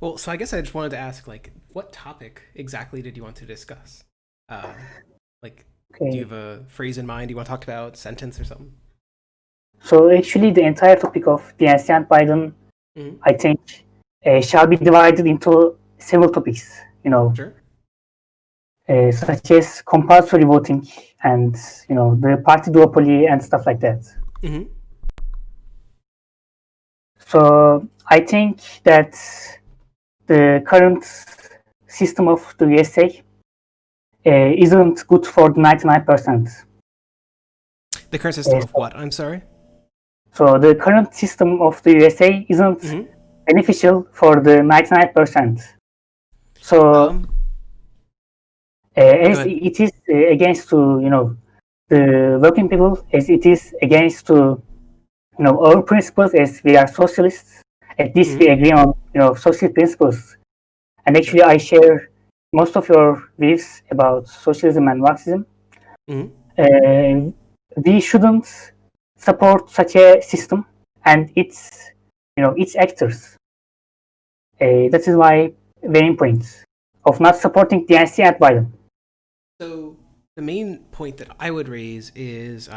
Well, so I guess I just wanted to ask, like, what topic exactly did you want to discuss? Um, like, do you Okay. have a phrase in mind you want to talk about, sentence or something? So actually, the entire topic of DNC and Biden, Hmm. I think, shall be divided into several topics. Sure. Such as compulsory voting and the party duopoly and stuff like that. Hmm. So I think that the current system of the USA isn't good for the 99%. The current system Uh, of so, what? I'm sorry. so the current system of the USA isn't Hmm. beneficial for the 99%. So Um, Go as ahead. it is against to the working people, as it is against to our principles, as we are socialists. At least we Hmm. agree on social principles. And Sure. actually, I share most of your views about socialism and Marxism. Hmm. Uh, we shouldn't support such a system and its actors. That is my main point of not supporting the DNC and Biden. So the main point that I would raise is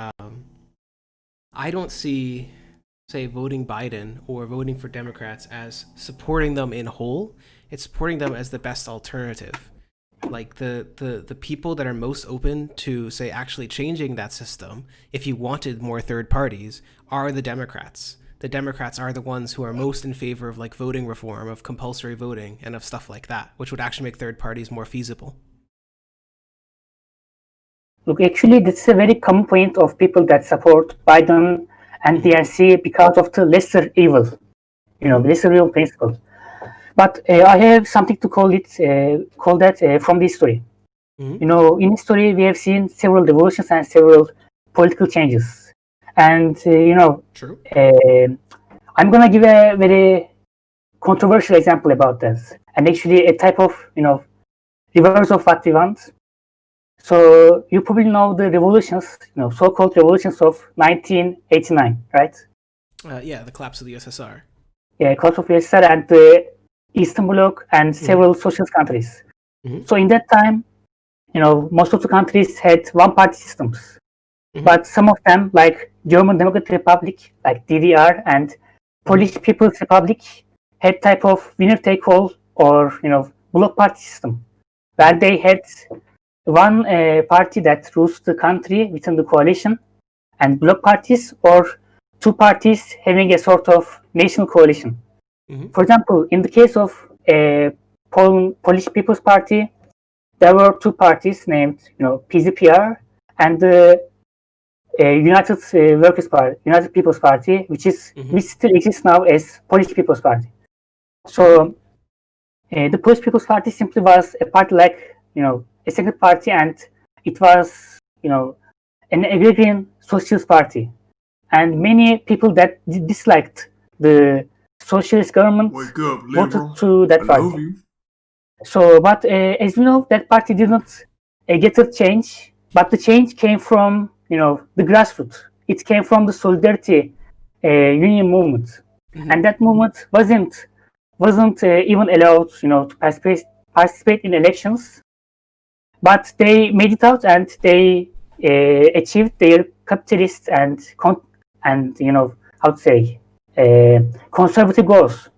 I don't see, say, voting Biden or voting for Democrats as supporting them in whole. It's supporting them as the best alternative. Like the people that are most open to, say, actually changing that system, if you wanted more third parties, are the Democrats. The Democrats are the ones who are most in favor of like voting reform, of compulsory voting, and of stuff like that, which would actually make third parties more feasible. Look, actually, this is a very common point of people that support Biden and Mm-hmm. DNC because of the lesser evil, Mm-hmm. lesser evil principle. But I have something to call that from the history. Mm-hmm. In history, we have seen several revolutions and several political changes. And, True. uh, I'm going to give a very controversial example about this. And actually, a type of, reverse of what we want. So you probably know the revolutions, so-called revolutions of 1989, right? Yeah, the collapse of the USSR. Yeah, collapse of USSR and the Eastern Bloc and Mm-hmm. several socialist countries. Mm-hmm. So in that time, most of the countries had one-party systems, Mm-hmm. but some of them, like German Democratic Republic, like DDR, and Mm-hmm. Polish People's Republic, had type of winner-take-all or bloc party system, Mm-hmm. where they had one party that rules the country within the coalition and bloc parties, or two parties having a sort of national coalition. Mm-hmm. For example, in the case of Polish People's Party, there were two parties named PZPR and the United Workers Party, United People's Party, Mm-hmm. which still exists now as Polish People's Party. Mm-hmm. So the Polish People's Party simply was a party like a second party, and it was an agrarian socialist party, and many people that disliked the socialist government Wake up, voted liberal. to I that love party. you. So, but as we know, that party didn't get a change, but the change came from the grassroots. It came from the solidarity union movement, Mm-hmm. and that movement wasn't even allowed to participate in elections, but they made it out and they achieved their capitalist and how to say uh, conservative goals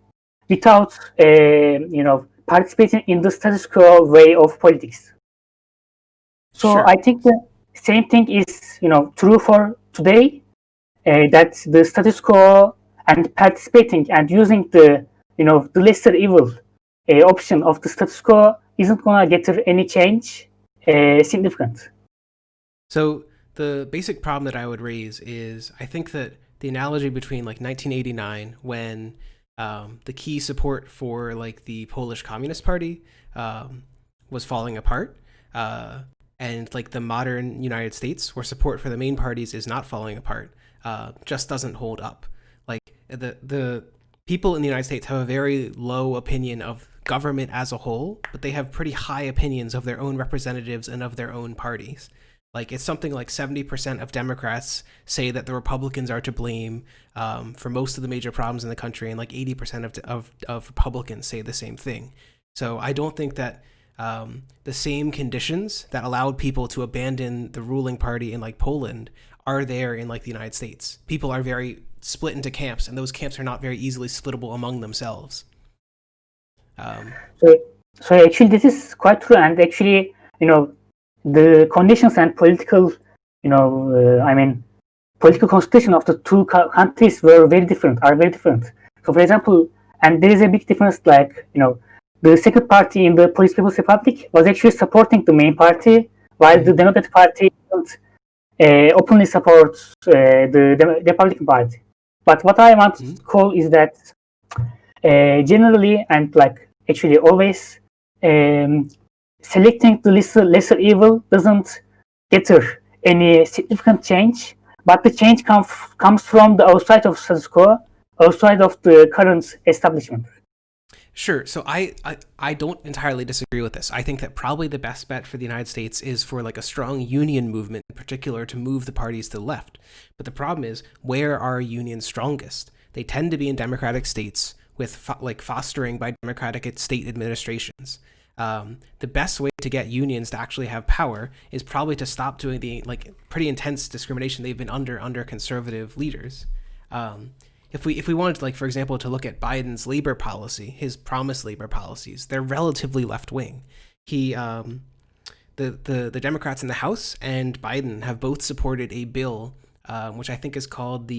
without participating in the status quo way of politics. So Sure. I think the same thing is true for today, that the status quo and participating and using the lesser evil option of the status quo isn't gonna get any change significant. So the basic problem that I would raise is I think that the analogy between like 1989, when the key support for like the Polish Communist Party was falling apart, uh, and like the modern United States, where support for the main parties is not falling apart, just doesn't hold up. Like the people in the United States have a very low opinion of government as a whole, but they have pretty high opinions of their own representatives and of their own parties. Like it's something like 70% of Democrats say that the Republicans are to blame for most of the major problems in the country, and like 80% of Republicans say the same thing. So I don't think that the same conditions that allowed people to abandon the ruling party in like Poland are there in like the United States. People are very split into camps, and those camps are not very easily splittable among themselves. So, so actually, this is quite true, and actually, the conditions and political, political constitution of the two countries are very different. So, for example, and there is a big difference, like, the second party in the Polish People's Republic was actually supporting the main party, while the Democratic Party openly supports the Republican Party. But what I want to call is that generally, and like actually always, selecting the lesser evil doesn't deter any significant change, but the change comes from the outside of status quo, outside of the current establishment. Sure. So I don't entirely disagree with this. I think that probably the best bet for the United States is for like a strong union movement in particular to move the parties to the left. But the problem is, where are unions strongest? They tend to be in democratic states with fostering by democratic state administrations. The best way to get unions to actually have power is probably to stop doing the like pretty intense discrimination they've been under conservative leaders. If we wanted to, like, for example, to look at Biden's labor policy, his promised labor policies, they're relatively left wing. The Democrats in the House and Biden have both supported a bill, which I think is called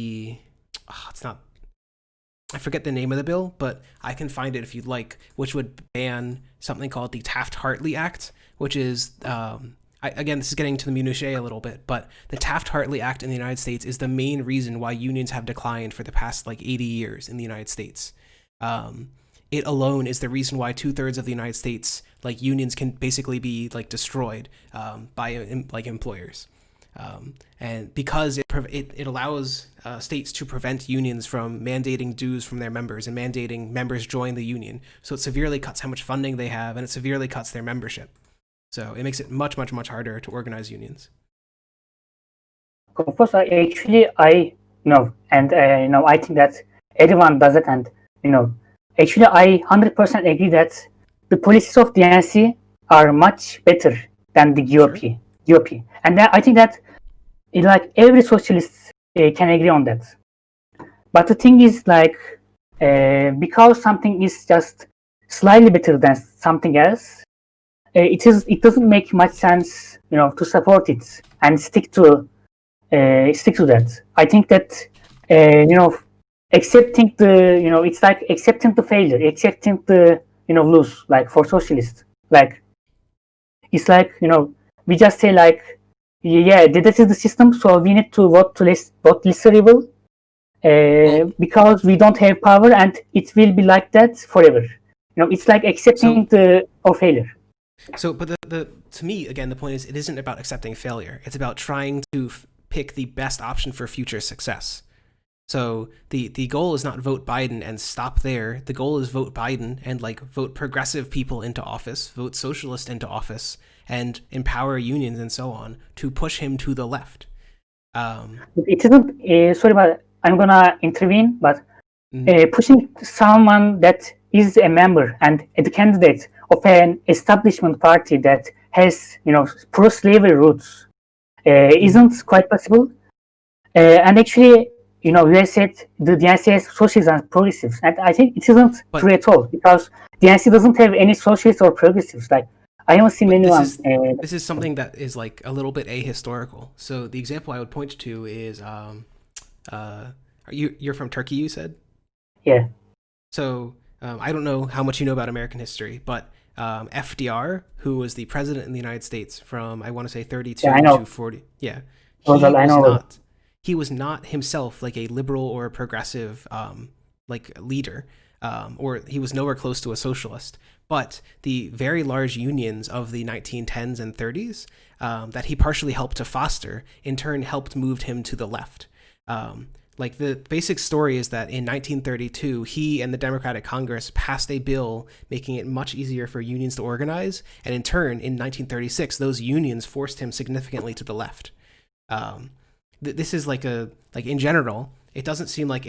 I forget the name of the bill, but I can find it if you'd like, which would ban something called the Taft-Hartley Act, which is, again, this is getting to the minutiae a little bit, but the Taft-Hartley Act in the United States is the main reason why unions have declined for the past like 80 years in the United States. It alone is the reason why 2/3 of the United States, like, unions can basically be like destroyed by like employers. And because it allows states to prevent unions from mandating dues from their members and mandating members join the union. So it severely cuts how much funding they have, and it severely cuts their membership. So it makes it much, much, much harder to organize unions. Of course, I know, and I think that everyone does it, and actually, I 100% agree that the policies of the DNC are much better than the GOP. And I think that like every socialist can agree on that. But the thing is, like, because something is just slightly better than something else, it doesn't make much sense, to support it and stick to that. I think that accepting it's like accepting the failure, accepting the lose. Like for socialists, like it's like we just say like, yeah, this is the system, so we need to vote lesser evil because we don't have power, and it will be like that forever. It's like accepting our failure. So, but to me, again, the point is, it isn't about accepting failure. It's about trying to pick the best option for future success. So the goal is not vote Biden and stop there. The goal is vote Biden and like vote progressive people into office, vote socialist into office, and empower unions and so on to push him to the left. It isn't. Sorry, but I'm gonna intervene. But pushing someone that is a member and a candidate of an establishment party that has pro-slavery roots isn't quite possible. And actually, we said the DNC has socialists and progressives, and I think it isn't true at all, because DNC doesn't have any socialists or progressives. Like, I haven't seen anyone. This is something that is like a little bit ahistorical. So the example I would point to is, you're from Turkey, you said? Yeah. So I don't know how much you know about American history, but FDR, who was the president in the United States from, I want to say 32 to 40. Yeah. He was not himself like a liberal or a progressive like leader, or he was nowhere close to a socialist. But the very large unions of the 1910s and 30s that he partially helped to foster, in turn helped move him to the left. Like the basic story is that in 1932, he and the Democratic Congress passed a bill making it much easier for unions to organize, and in turn, in 1936, those unions forced him significantly to the left. This is like in general, it doesn't seem like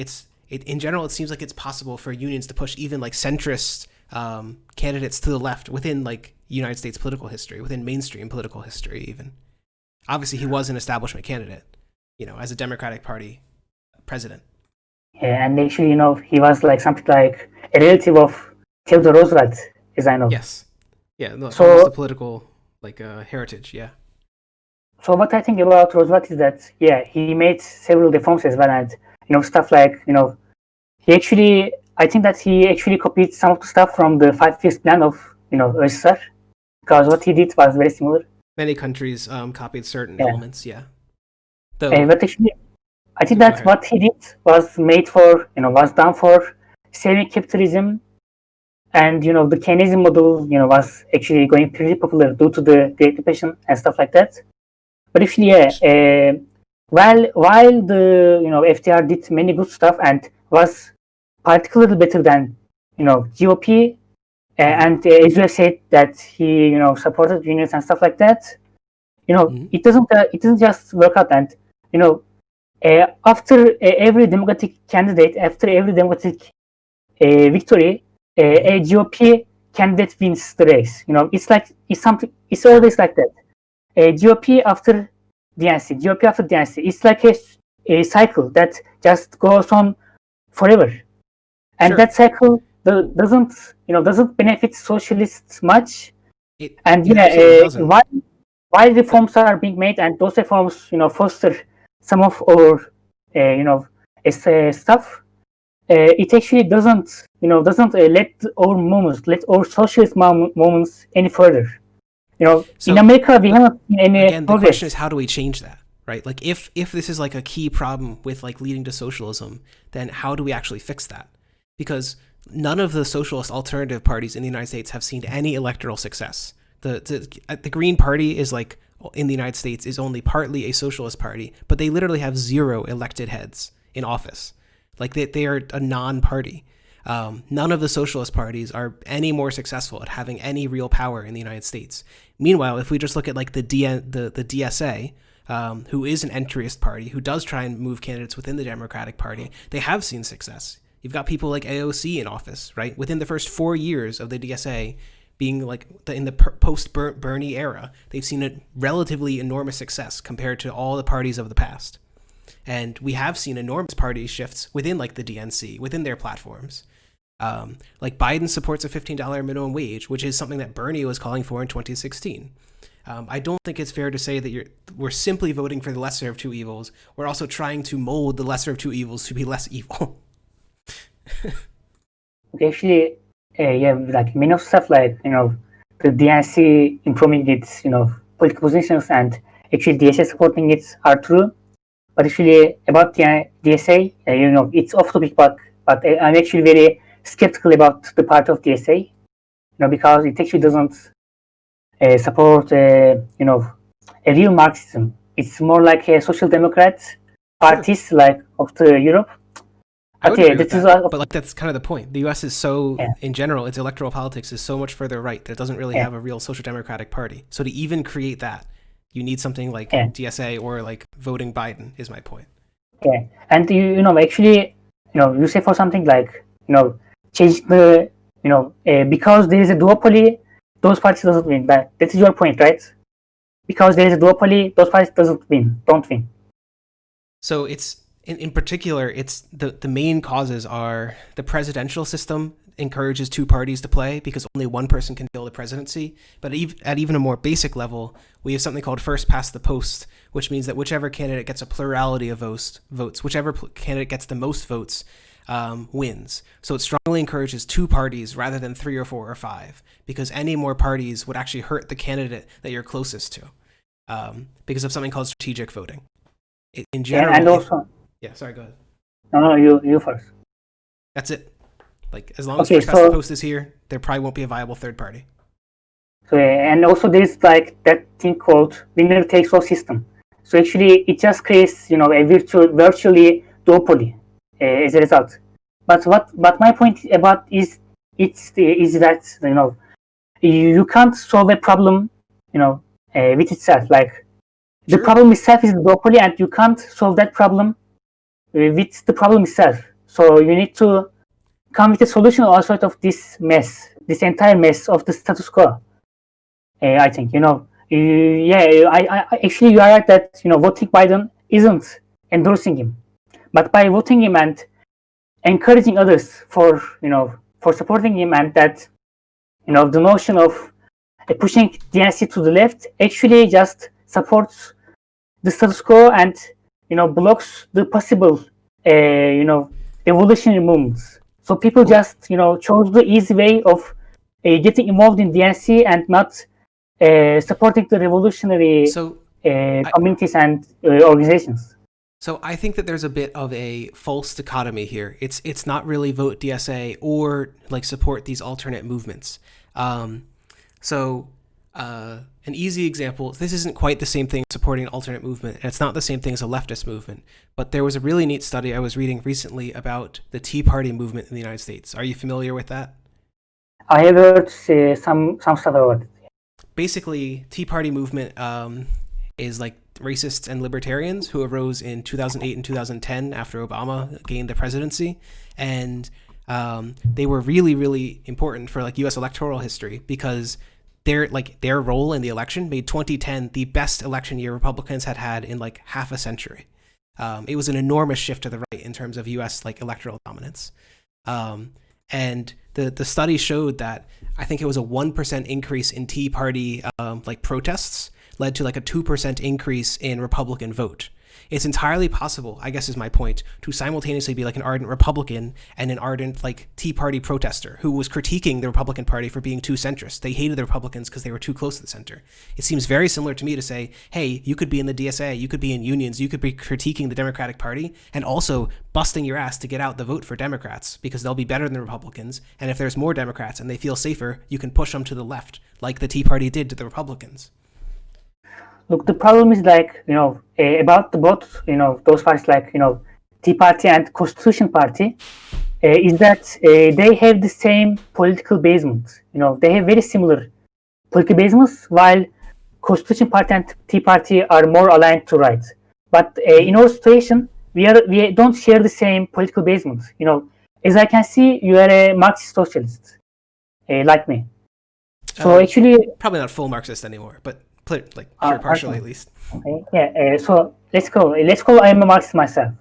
in general, it seems like it's possible for unions to push even like centrist candidates to the left within like United States political history, within mainstream political history even. Obviously, he was an establishment candidate, as a Democratic Party president. Yeah, and actually, he was like something like a relative of Theodore Roosevelt, as I know. Yes. Yeah, no, So- almost a political heritage, yeah. So what I think about Roosevelt is that, he made several reforms as well, and stuff like, I think that he actually copied some of the stuff from the 5 years plan of USSR, because what he did was very similar. Many countries copied certain Yeah. elements, yeah. Though, But actually, I think Go that ahead. what he did was made for, was done for saving capitalism, and the Keynesian model, was actually going pretty popular due to the Great Depression and stuff like that. But actually, while the FDR did many good stuff and was particularly better than GOP, and as you said that he supported unions and stuff like that, it doesn't just work out. And after every democratic candidate, after every democratic victory, a GOP candidate wins the race. It's always like that. GOP after DNC, GOP after DNC. It's like a cycle that just goes on forever, and Sure. that cycle doesn't benefit socialists much. It And doesn't. while reforms are being made, and those reforms foster some of our stuff, it actually doesn't let our movements, let our socialist movements any further. So, in America we haven't seen any again, the progress. question is, how do we change that, right? Like, if this is like a key problem with like leading to socialism, then how do we actually fix that? Because none of the socialist alternative parties in the United States have seen any electoral success. The Green Party is like, in the United States, is only partly a socialist party, but they literally have 0 elected heads in office. Like they are a non-party. None of the socialist parties are any more successful at having any real power in the United States. Meanwhile, if we just look at like the DSA, who is an entryist party, who does try and move candidates within the Democratic Party, they have seen success. You've got people like AOC in office, right? Within the first 4 years of the DSA being like in the post-Bernie era, they've seen a relatively enormous success compared to all the parties of the past. And we have seen enormous party shifts within like the DNC, within their platforms. Like Biden supports a $15 minimum wage, which is something that Bernie was calling for in 2016. I don't think it's fair to say that we're simply voting for the lesser of two evils. We're also trying to mold the lesser of two evils to be less evil. Actually, like many of stuff like the DNC improving its political positions, and actually DSA supporting it are true. But actually about the DSA, it's off topic, but I'm actually very skeptical about the part of DSA, because it actually doesn't support a real Marxism. It's more like a social democrat parties like of the Europe. I would But agree with that. But like that's kind of the point. The U.S. is so, in general, its electoral politics is so much further right that it doesn't really have a real social democratic party. So to even create that, you need something like DSA or like voting Biden, is my point. Yeah, and actually, you say for something like change the because there is a duopoly, those parties doesn't win. That is your point, right? Because there is a duopoly, those parties don't win. So it's in particular, it's the main causes are the presidential system encourages two parties to play because only one person can fill the presidency. But at even a more basic level, we have something called first past the post, which means that whichever candidate gets a plurality of votes, whichever candidate gets the most votes, wins. So it strongly encourages two parties rather than 3 or 4 or 5, because any more parties would actually hurt the candidate that you're closest to, because of something called strategic voting. In general, and also, sorry, go ahead. No, you first. That's it. Like, as long as first past the post is here, there probably won't be a viable third party. So, and also there is like that thing called winner takes all system. So actually, it just creates a virtually duopoly as a result. But my point about is that you can't solve a problem with itself. Like the Sure. problem itself is the duopoly, and you can't solve that problem with the problem itself. So you need to come with a solution also out of this mess, this entire mess of the status quo. I think yeah. Actually, you are right that voting Biden isn't endorsing him, but by voting him and encouraging others for supporting him, and that the notion of pushing DNC to the left actually just supports the status quo and blocks the possible revolutionary movements. So people Oh, just chose the easy way of getting involved in DNC and not supporting the revolutionary so I communities and organizations. so I think that there's a bit of a false dichotomy here. It's not really vote DSA or like support these alternate movements. Um, so an easy example. This isn't quite the same thing as supporting an alternate movement, and it's not the same thing as a leftist movement. But there was a really neat study I was reading recently about the Tea Party movement in the United States. Are you familiar with that? I have heard some stuff about it. Basically, Tea Party movement is like racists and libertarians who arose in 2008 and 2010 after Obama gained the presidency, and they were really, really important for like U.S. electoral history because their role in the election made 2010 the best election year Republicans had had in like half a century. It was an enormous shift to the right in terms of U.S. like electoral dominance. And the study showed that I think it was a 1% increase in Tea Party like protests led to like a 2% increase in Republican vote. It's entirely possible, I guess is my point, to simultaneously be like an ardent Republican and an ardent like Tea Party protester who was critiquing the Republican Party for being too centrist. They hated the Republicans because they were too close to the center. It seems very similar to me to say, hey, you could be in the DSA, you could be in unions, you could be critiquing the Democratic Party and also busting your ass to get out the vote for Democrats because they'll be better than Republicans. And if there's more Democrats and they feel safer, you can push them to the left like the Tea Party did to the Republicans. Look, the problem is like about the both those parties like Tea Party and Constitution Party is that they have the same political basement. They have very similar political basements, while Constitution Party and Tea Party are more aligned to right. But in our situation, we don't share the same political basement. As I can see, you are a Marxist socialist, like me. So actually, Probably not full Marxist anymore, but like sure, partially at least. okay, yeah. So let's go. I am a Marxist myself.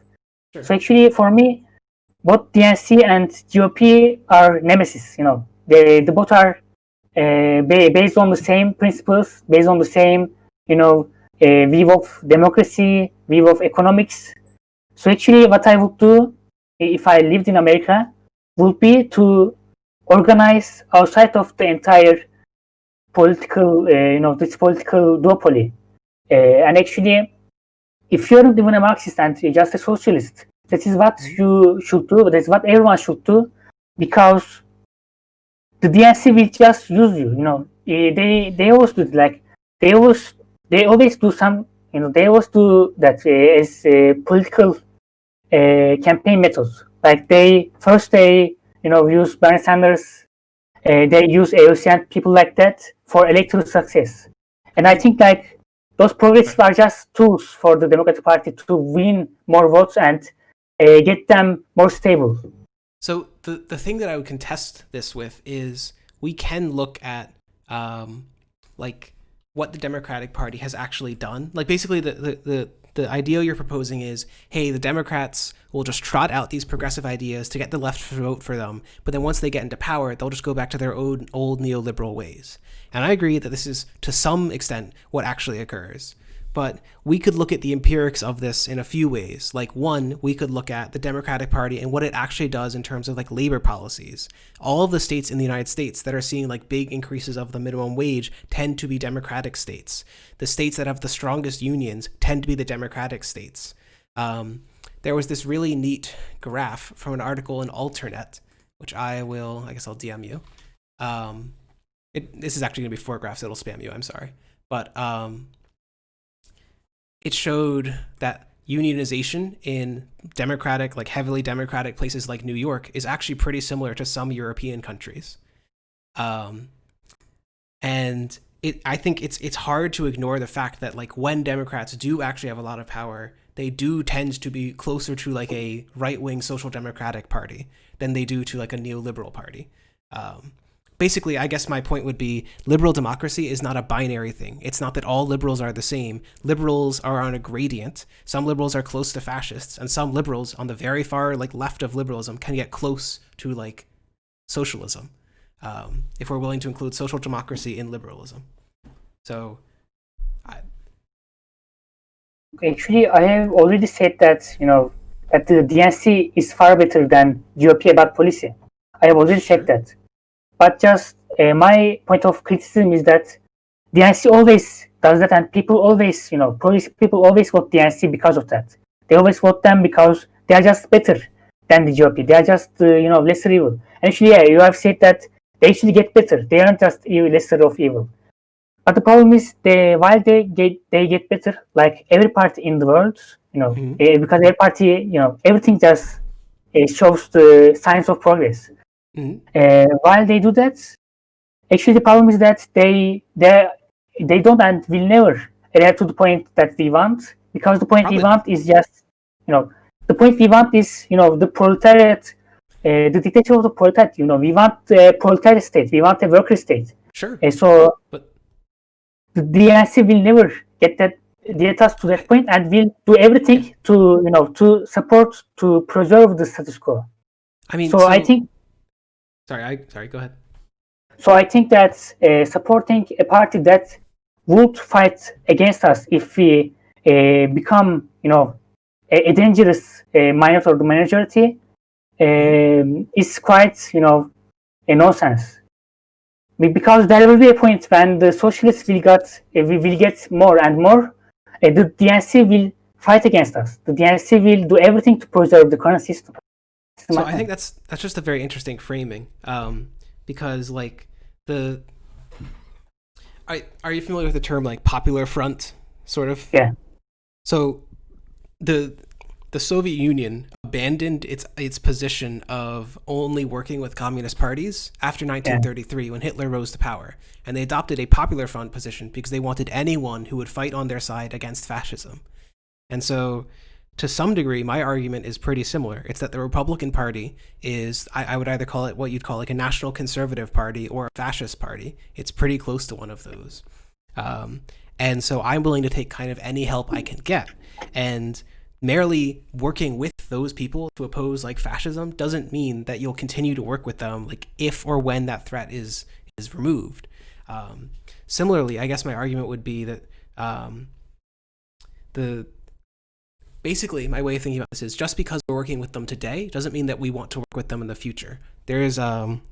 Sure. So actually, for me, both DNC and GOP are nemesis. They both are based on the same principles, based on the same view of democracy, view of economics. So actually, what I would do if I lived in America would be to organize outside of the entire political, this political duopoly. And actually, if you're not even a Marxist and you're just a socialist, that is what you should do. That's what everyone should do, because the DNC will just use you. They always do like they always do some. They always do that as political campaign methods. Like they use Bernie Sanders, they use AOC and people like that for electoral success. And I think like those progressives are just tools for the Democratic Party to win more votes and get them more stable. So the thing that I would contest this with is we can look at like what the Democratic Party has actually done. Like basically the idea you're proposing is, hey, the Democrats will just trot out these progressive ideas to get the left to vote for them, but then once they get into power, they'll just go back to their old neoliberal ways. And I agree that this is to some extent what actually occurs. But we could look at the empirics of this in a few ways. Like one, we could look at the Democratic Party and what it actually does in terms of like labor policies. All of the states in the United States that are seeing like big increases of the minimum wage tend to be Democratic states. The states that have the strongest unions tend to be the Democratic states. There was this really neat graph from an article in Alternet, which I guess I'll DM you. This is actually going to be 4 graphs. It'll spam you. I'm sorry. But it showed that unionization in democratic, like heavily democratic places like New York is actually pretty similar to some European countries. And I think it's hard to ignore the fact that like when Democrats do actually have a lot of power, they do tend to be closer to like a right-wing social democratic party than they do to like a neoliberal party. Basically, I guess my point would be liberal democracy is not a binary thing. It's not that all liberals are the same. Liberals are on a gradient. Some liberals are close to fascists, and some liberals on the very far like left of liberalism can get close to like socialism, if we're willing to include social democracy in liberalism. So, Actually, I have already said that that the DNC is far better than GOP about policy. I have already said that. But just my point of criticism is that DNC always does that, and people always, police people always vote DNC because of that. They always vote them because they are just better than the GOP. They are just, lesser evil. And actually, yeah, you have said that they actually get better. They aren't just lesser of evil. But the problem is, while they get better, like every party in the world, because every party, everything just shows the signs of progress. While they do that, actually the problem is that they don't and will never arrive to the point that we want, because the point we want is just the point we want is the proletariat, the dictatorship of the proletariat. We want a proletariat state, we want a worker state. Sure. But the DNC will never get us to that point, and will do everything to support, to preserve the status quo. I mean, I think. Sorry. Go ahead. So I think that supporting a party that would fight against us if we become, a dangerous minority or the majority, is quite, a nonsense. Because there will be a point when the socialists will get more and more. The DNC will fight against us. The DNC will do everything to preserve the current system. So I think that's just a very interesting framing, because like are you familiar with the term like popular front, sort of? Yeah. So the Soviet Union abandoned its position of only working with communist parties after 1933 when Hitler rose to power, and they adopted a popular front position because they wanted anyone who would fight on their side against fascism. And so, to some degree, my argument is pretty similar. It's that the Republican Party is, I would either call it what you'd call like a national conservative party or a fascist party. It's pretty close to one of those. And so I'm willing to take kind of any help I can get. And merely working with those people to oppose like fascism doesn't mean that you'll continue to work with them like if or when that threat is removed. Similarly, I guess my argument would be that basically, my way of thinking about this is just because we're working with them today doesn't mean that we want to work with them in the future. There is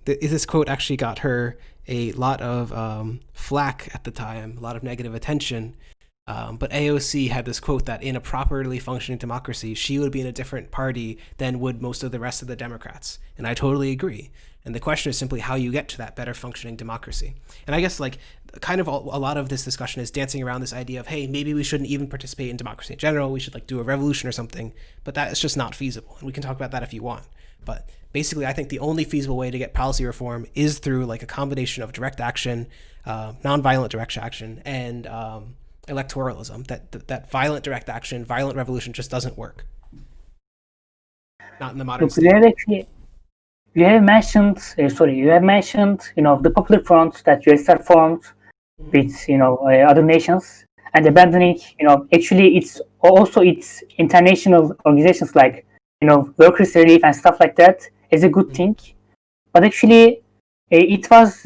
this quote actually got her a lot of flack at the time, a lot of negative attention. But AOC had this quote that in a properly functioning democracy, she would be in a different party than would most of the rest of the Democrats. And I totally agree. And the question is simply how you get to that better functioning democracy. And I guess like kind of a lot of this discussion is dancing around this idea of, hey, maybe we shouldn't even participate in democracy in general. We should like do a revolution or something. But that is just not feasible. And we can talk about that if you want. But basically, I think the only feasible way to get policy reform is through like a combination of direct action, nonviolent direct action, and electoralism. That violent direct action, violent revolution just doesn't work. Not in the modern state. You have mentioned, the Popular Front that USSR formed with, other nations, and abandoning, actually it's international organizations like, Workers' Relief and stuff like that is a good thing. But actually, it was,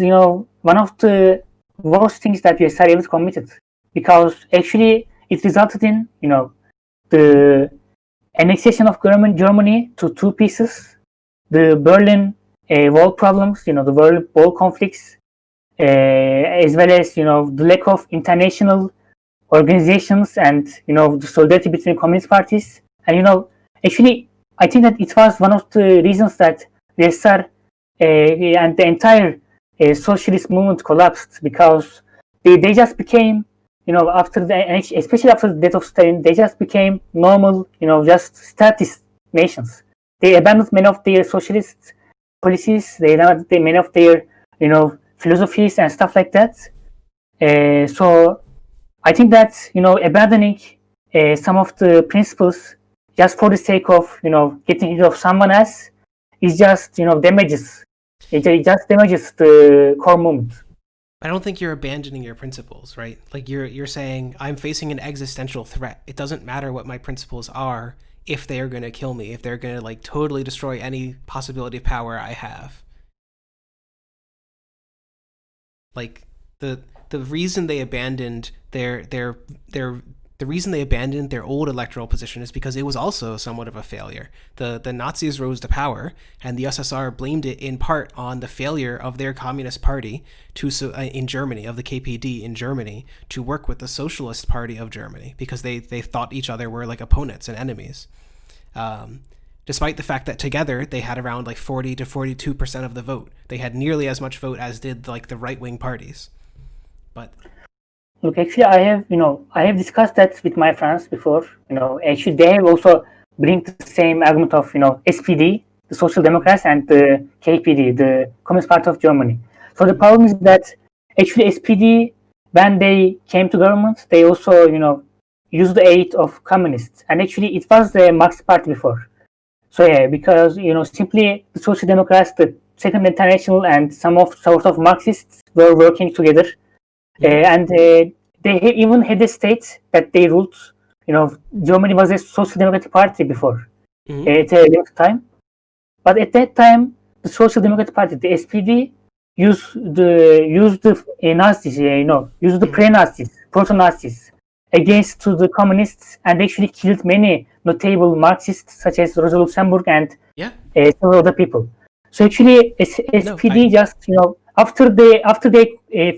one of the worst things that USSR ever committed, because actually it resulted in, the annexation of Germany to two pieces, the Berlin Wall problems, the Berlin Wall conflicts, as well as, the lack of international organizations and, the solidarity between communist parties. And, actually, I think that it was one of the reasons that the USSR and the entire socialist movement collapsed, because they just became after especially after the death of Stalin, they just became normal, just statist nations. They abandoned many of their socialist policies. They abandoned many of their, philosophies and stuff like that. So I think that abandoning some of the principles just for the sake of getting rid of someone else is just damages. It just damages the core movement. I don't think you're abandoning your principles, right? Like you're saying I'm facing an existential threat. It doesn't matter what my principles are if they are going to kill me, if they're going to like totally destroy any possibility of power I have. Like the the reason they abandoned their the reason they abandoned their old electoral position is because it was also somewhat of a failure. The Nazis rose to power, and the USSR blamed it in part on the failure of their Communist Party in Germany, of the KPD in Germany, to work with the Socialist Party of Germany because they thought each other were like opponents and enemies. Despite the fact that together they had around like 40 to 42% of the vote, they had nearly as much vote as did like the right wing parties. But Look, actually, I have discussed that with my friends before. Actually, they have also bring the same argument of, SPD, the Social Democrats, and the KPD, the Communist Party of Germany. So the problem is that actually SPD, when they came to government, they also, used the aid of communists, and actually it was the Marxist Party before. So yeah, because simply the Social Democrats, the Second International, and some of sort of Marxists were working together and they even had a state that they ruled. Germany was a social democratic party before at a long time. But at that time, the Social Democratic Party, the SPD, used the Nazis, used the pre-Nazis, proto-Nazis against to the communists, and actually killed many notable Marxists such as Rosa Luxemburg and several other people. So actually, SPD just after they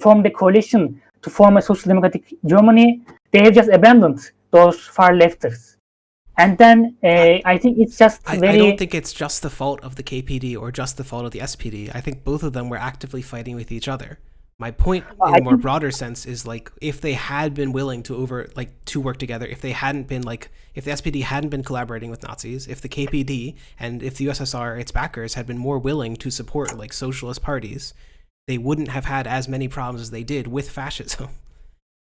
formed a coalition to form a social democratic Germany, they have just abandoned those far lefters. And then I think it's just I don't think it's just the fault of the KPD or just the fault of the SPD. I think both of them were actively fighting with each other. My point in a more broader sense is like if they had been willing to work together, if the SPD hadn't been collaborating with Nazis, if the KPD and if the USSR, its backers, had been more willing to support like socialist parties, they wouldn't have had as many problems as they did with fascism.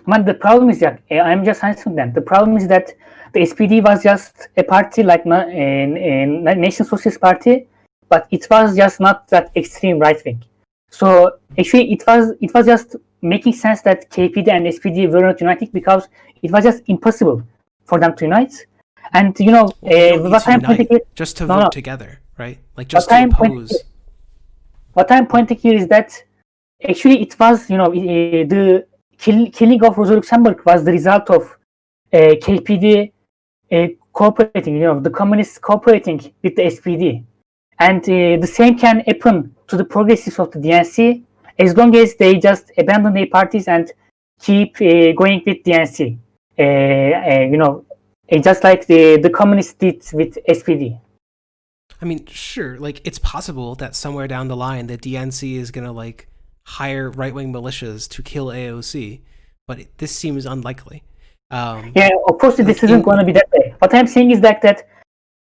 But the problem is that I'm just answering them. The problem is that the SPD was just a party like a National Socialist Party, but it was just not that extreme right wing. So actually, it was just making sense that KPD and SPD were not uniting because it was just impossible for them to unite. And what I'm pointing just to vote together, right? Like just to oppose. What I'm pointing here is that actually it was the killing of Rosa Luxemburg was the result of KPD cooperating, the communists cooperating with the SPD. And the same can happen to the progressives of the DNC as long as they just abandon their parties and keep going with DNC. Just like the communists did with SPD. I mean, sure, like it's possible that somewhere down the line the DNC is gonna like hire right-wing militias to kill AOC, but this seems unlikely. Of course, this isn't going to be that way. What I'm saying is that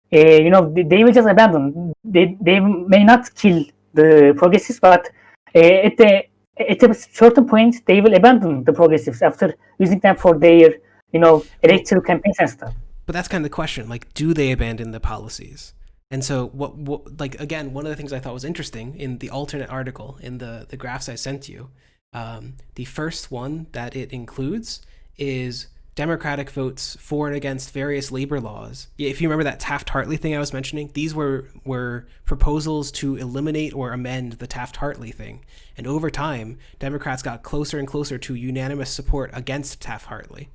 they will just abandon. They may not kill the progressives, but at a certain point they will abandon the progressives after using them for their electoral campaigns and stuff. But that's kind of the question. Like, do they abandon the policies? And so, like, again, one of the things I thought was interesting in the alternate article in the graphs I sent you, the first one that it includes is Democratic votes for and against various labor laws. If you remember that Taft-Hartley thing I was mentioning, these were proposals to eliminate or amend the Taft-Hartley thing. And over time, Democrats got closer and closer to unanimous support against Taft-Hartley.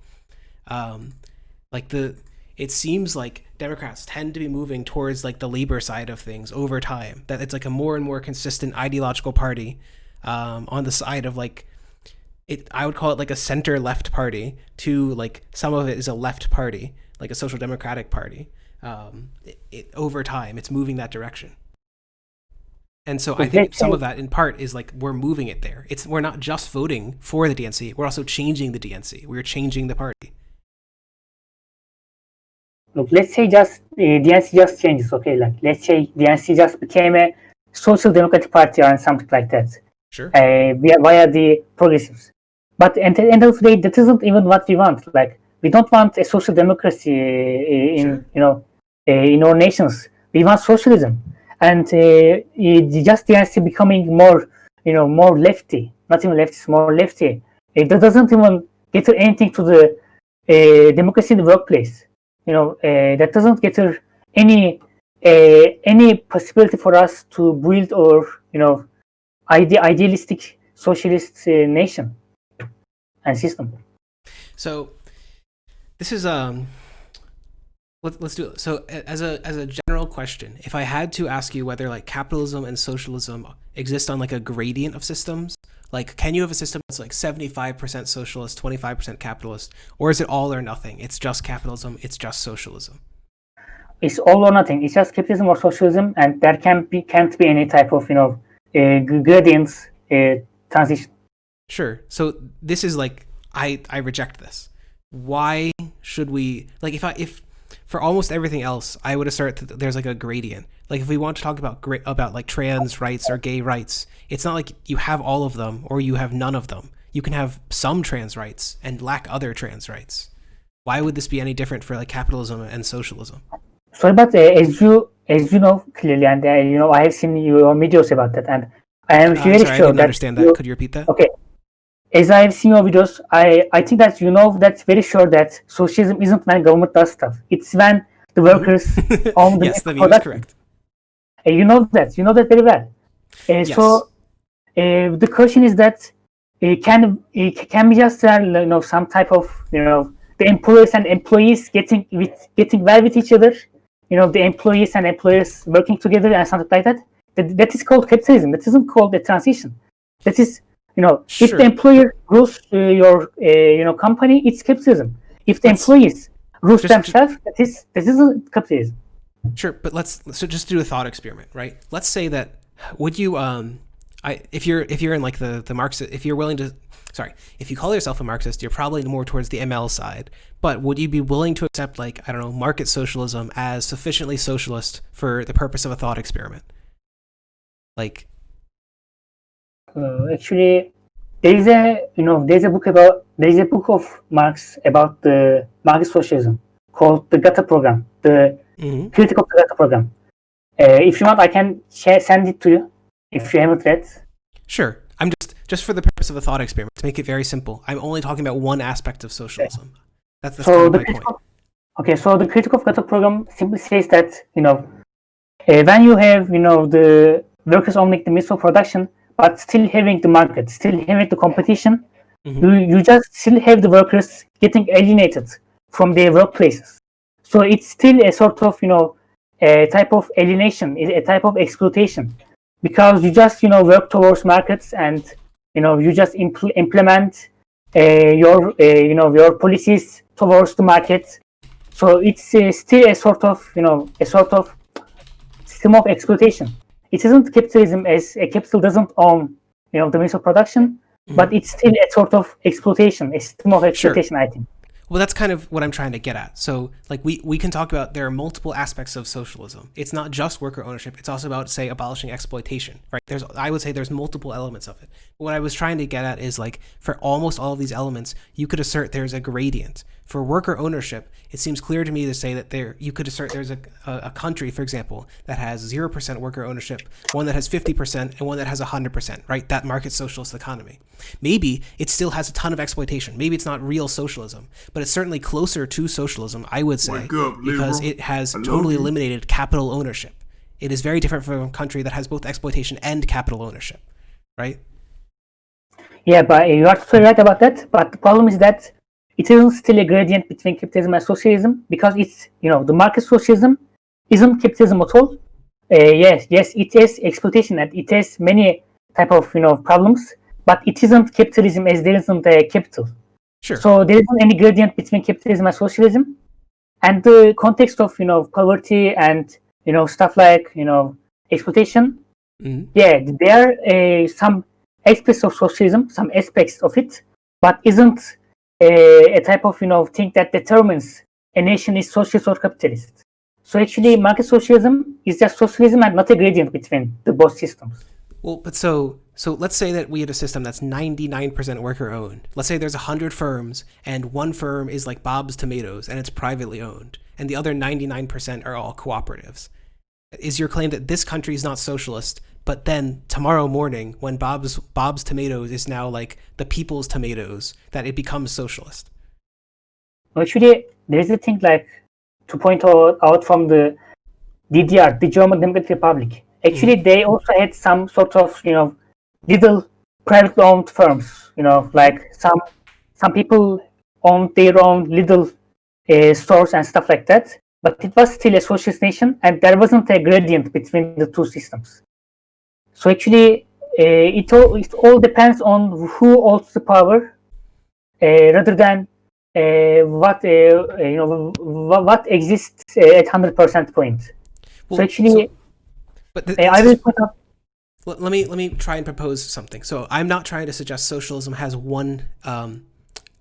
It seems like Democrats tend to be moving towards like the labor side of things over time. That it's like a more and more consistent ideological party on the side of like I would call it like a center left party to like some of it is a left party, like a social democratic party. Over time, it's moving that direction. And so I But think let's some say, of that, in part, is like we're moving it there. We're not just voting for the DNC; we're also changing the DNC. We're changing the party. look, let's say just DNC just changes. Okay, like let's say DNC just became a social democratic party or something like that. Sure. Via the progressives. But at the end of the day, that isn't even what we want. Like we don't want a social democracy Sure. in our nations. We want socialism, and just DNC becoming more more lefty, not even lefty, more lefty. That doesn't even get anything to the democracy in the workplace. That doesn't get any possibility for us to build or idealistic socialist nation and system. So this is let's do it. So as a general question, if I had to ask you whether like capitalism and socialism exist on like a gradient of systems, like can you have a system that's like 75% socialist, 25% capitalist, or is it all or nothing? It's just capitalism, it's just socialism. It's all or nothing. It's just capitalism or socialism, and there can't be any type of gradients transition. Sure. So this is like I reject this. Why should we like if for almost everything else I would assert that there's like a gradient. Like if we want to talk about like trans rights or gay rights, it's not like you have all of them or you have none of them. You can have some trans rights and lack other trans rights. Why would this be any different for like capitalism and socialism? Sorry, but as you know clearly, and I have seen your videos about that, and I am I'm very sorry, I sure didn't that understand that. Could you repeat that? okay. As I have seen your videos, I think that that's very sure that socialism isn't when government does stuff. It's when the workers own the Yes, that is production. correct. You know that very well. Yes. So the question is that can we just some type of the employers and employees getting well with each other, the employees and employers working together and something like that. That is called capitalism. That isn't called a transition. That is Sure. if the employer rules your company, it's capitalism. If the employees rules themselves, that isn't capitalism. Sure, but let's just do a thought experiment, right? Let's say that would you if you're in like the Marxist, if you're willing to if you call yourself a Marxist, you're probably more towards the ML side. But would you be willing to accept like I don't know market socialism as sufficiently socialist for the purpose of a thought experiment? Like actually, there's a book of Marx about the market socialism called the Gata program, the critic of the Gata program. If you want, I can send it to you if you haven't read. Sure. I'm just for the purpose of a thought experiment to make it very simple. I'm only talking about one aspect of socialism. That's so kind of my point. Okay, so the critic of Gata program simply says that when you have the workers owning the means of production, but still having the market, still having the competition, you just still have the workers getting alienated from their workplaces. So it's still a sort of a type of alienation, a type of exploitation, because you just work towards markets and you just implement your policies towards the market. So it's still a sort of system of exploitation. It isn't capitalism, as a capital doesn't own the means of production, but it's still a sort of exploitation, a system of exploitation. Sure. I think. Well, that's kind of what I'm trying to get at. So, like, we can talk about there are multiple aspects of socialism. It's not just worker ownership. It's also about, say, abolishing exploitation, right? I would say there's multiple elements of it. But what I was trying to get at is, like, for almost all of these elements, you could assert there's a gradient. For worker ownership, it seems clear to me to say that you could assert there's a country, for example, that has 0% worker ownership, one that has 50%, and one that has 100%, right? That market socialist economy. Maybe it still has a ton of exploitation. Maybe it's not real socialism, but it's certainly closer to socialism, I would say, because it has totally eliminated capital ownership. It is very different from a country that has both exploitation and capital ownership, right? Yeah, but you are totally right about that. But the problem is that it isn't still a gradient between capitalism and socialism, because it's the market socialism isn't capitalism at all. Yes, it has exploitation and it has many type of problems, but it isn't capitalism, as there isn't a capital. Sure. So there isn't any gradient between capitalism and socialism, and the context of poverty and stuff like exploitation Yeah, there are some aspects of socialism, some aspects of it, but isn't a type of thing that determines a nation is socialist or capitalist. So actually, market socialism is just socialism and not a gradient between the both systems. Well, but so let's say that we had a system that's 99% worker owned. Let's say there's 100 firms and one firm is like Bob's Tomatoes and it's privately owned and the other 99% are all cooperatives. Is your claim that this country is not socialist, but then tomorrow morning when Bob's Tomatoes is now like the people's tomatoes, that it becomes socialist? Actually, there is a thing like to point out from the DDR, the German Democratic Republic. Actually, they also had some sort of little privately owned firms. Like some people owned their own little stores and stuff like that. But it was still a socialist nation, and there wasn't a gradient between the two systems. So actually, it all depends on who holds the power, rather than what exists at 100% point. Well, So actually, I will put up. let me try and propose something. So I'm not trying to suggest socialism has one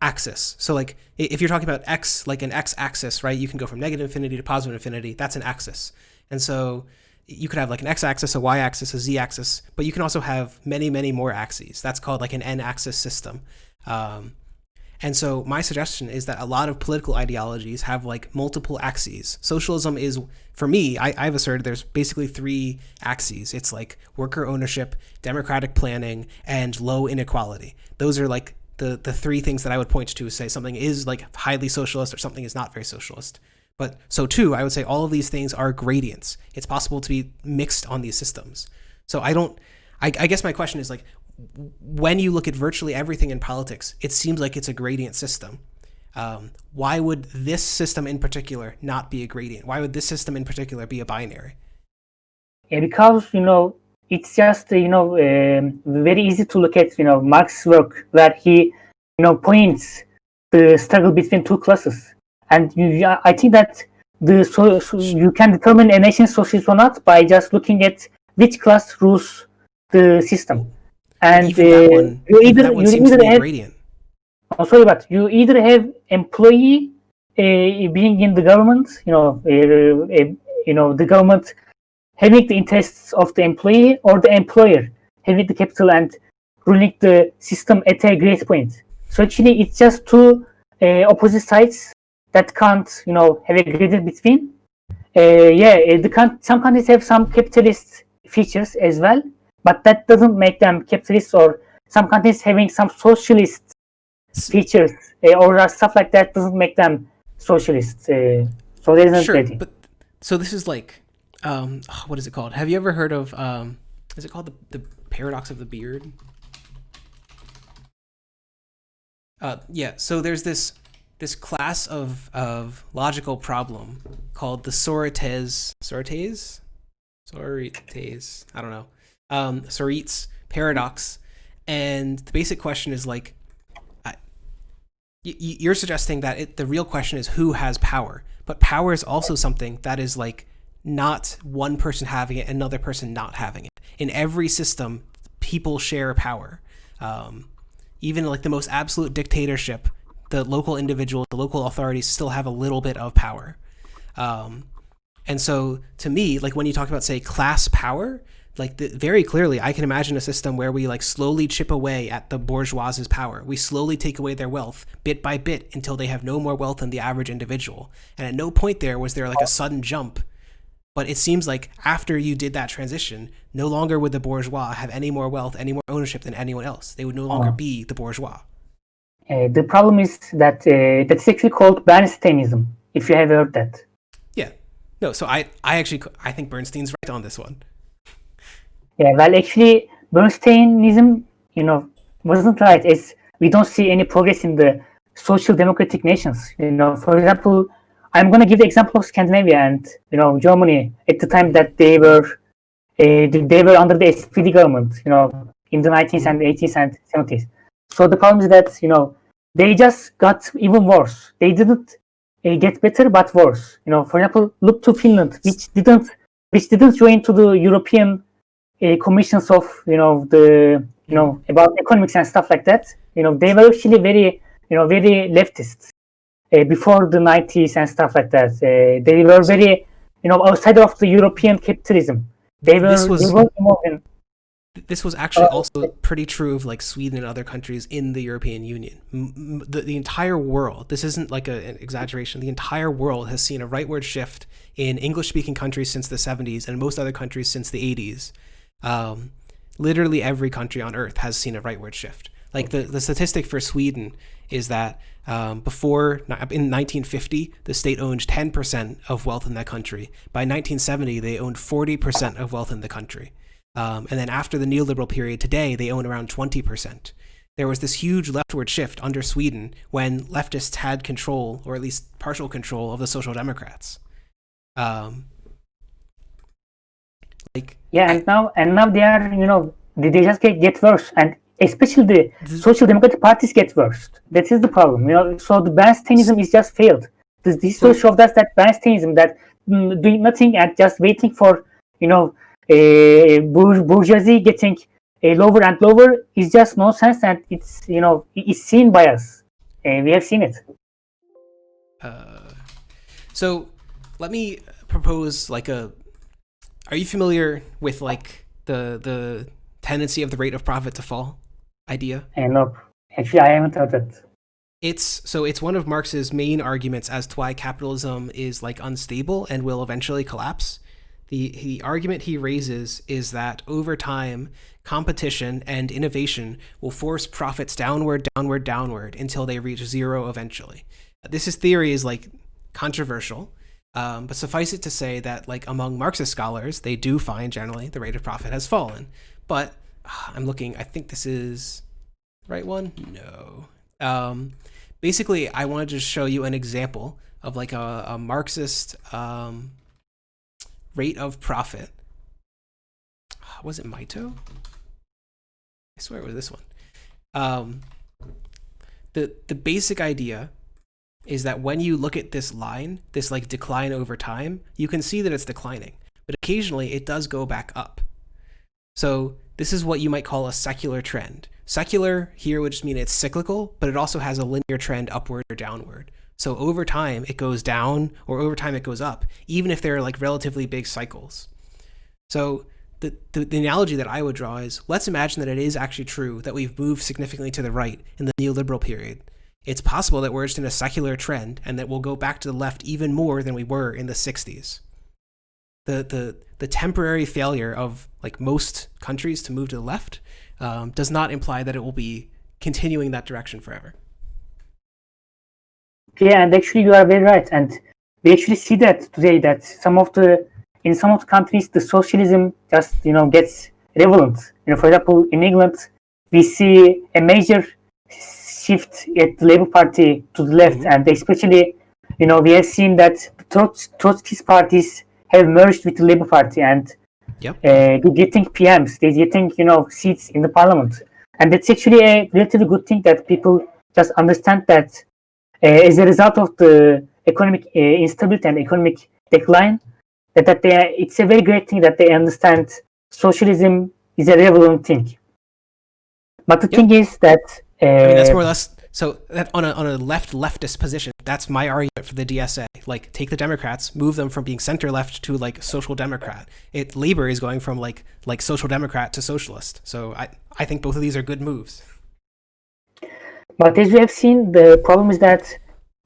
axis. So like if you're talking about x, like an x-axis, right? You can go from negative infinity to positive infinity. That's an axis. And so you could have like an x-axis, a y-axis, a z-axis, but you can also have many, many more axes. That's called like an n-axis system. And so my suggestion is that a lot of political ideologies have like multiple axes. Socialism is, for me, I've asserted there's basically three axes. It's like worker ownership, democratic planning, and low inequality. Those are like the three things that I would point to say something is like highly socialist or something is not very socialist. But so too, I would say all of these things are gradients. It's possible to be mixed on these systems. So I guess my question is like, when you look at virtually everything in politics, it seems like it's a gradient system. Why would this system in particular not be a gradient? Why would this system in particular be a binary? Because it's just very easy to look at Marx's work where he points the struggle between two classes, and I think that you can determine a nation socialist or not by just looking at which class rules the system. And even that one seems to be a gradient. Oh, sorry, but you either have employee being in the government, the government having the interests of the employee, or the employer having the capital and ruling the system at a great point. So actually, it's just two opposite sides that can't, have a gradient between. Some countries have some capitalist features as well, but that doesn't make them capitalist, or some countries having some socialist features or stuff like that doesn't make them socialist. So there isn't sure, but so this is like, what is it called? Have you ever heard of? Is it called the paradox of the beard? Yeah. So there's this class of logical problem called the Sorites. I don't know. Sorit's paradox, and the basic question is like, you're suggesting that the real question is who has power, but power is also something that is like not one person having it, another person not having it. In every system, people share power. Even like the most absolute dictatorship, the local individuals, the local authorities still have a little bit of power. And so to me, like when you talk about, say, class power, like very clearly, I can imagine a system where we like slowly chip away at the bourgeois' power. We slowly take away their wealth bit by bit until they have no more wealth than the average individual. And at no point there was there like a sudden jump. But it seems like after you did that transition, no longer would the bourgeois have any more wealth, any more ownership than anyone else. They would no longer be the bourgeois. The problem is that that's actually called Bernsteinism, if you have heard that. Yeah. No, so I think Bernstein's right on this one. Yeah, well, actually, Bernsteinism, wasn't right, as we don't see any progress in the social democratic nations. For example, I'm going to give the example of Scandinavia and Germany at the time that they were under the SPD government. In the 19th and 18th and 70s. So the problem is that they just got even worse. They didn't get better, but worse. For example, look to Finland, which didn't join to the European commissions of the about economics and stuff like that. They were actually very leftist before the 90s and stuff like that. They were very outside of the European capitalism. They were involved in. This was actually also pretty true of like Sweden and other countries in the European Union. The entire world, this isn't like an exaggeration, the entire world has seen a rightward shift in English-speaking countries since the 70s and most other countries since the 80s. Literally every country on earth has seen a rightward shift. Like the statistic for Sweden is that before, in 1950, the state owned 10% of wealth in that country. By 1970, they owned 40% of wealth in the country. And then after the neoliberal period today, they own around 20%. There was this huge leftward shift under Sweden when leftists had control, or at least partial control, of the Social Democrats. And now they are they just get worse, and especially the Social Democratic parties get worse. That is the problem. So the Bernsteinism is just failed. This so shows us that Bernsteinism, that doing nothing and just waiting for bourgeoisie getting lower and lower is just nonsense, and it's seen by us. We have seen it. So let me propose are you familiar with like the tendency of the rate of profit to fall idea? No, actually I haven't heard it. It's one of Marx's main arguments as to why capitalism is like unstable and will eventually collapse. The argument he raises is that over time, competition and innovation will force profits downward until they reach zero eventually. This theory is like controversial, but suffice it to say that like among Marxist scholars, they do find generally the rate of profit has fallen. But I'm looking, I think this is the right one. No. Basically, I wanted to show you an example of like a Marxist rate of profit. Was it Mito? I swear it was this one. The basic idea is that when you look at this line, this like decline over time, you can see that it's declining, but occasionally it does go back up. So this is what you might call a secular trend. Secular here would just mean it's cyclical, but it also has a linear trend upward or downward. So over time it goes down, or over time it goes up, even if there are like relatively big cycles. So the analogy that I would draw is, let's imagine that it is actually true that we've moved significantly to the right in the neoliberal period. It's possible that we're just in a secular trend and that we'll go back to the left even more than we were in the 60s. The temporary failure of like most countries to move to the left does not imply that it will be continuing that direction forever. Yeah, and actually you are very right, and we actually see that today, that in some of the countries the socialism just gets relevant. For example, in England we see a major shift at the Labour Party to the left, and especially we have seen that the Trotskyist parties have merged with the Labour Party, and they're getting PMs, they're getting seats in the parliament, and that's actually a relatively good thing, that people just understand that as a result of the economic instability and economic decline, it's a very great thing that they understand socialism is a relevant thing. But the thing is that that's more or less, so that on a leftist position, that's my argument for the DSA. Like, take the Democrats, move them from being center left to like social democrat. Labor is going from like social democrat to socialist. So I think both of these are good moves. But as we have seen, the problem is that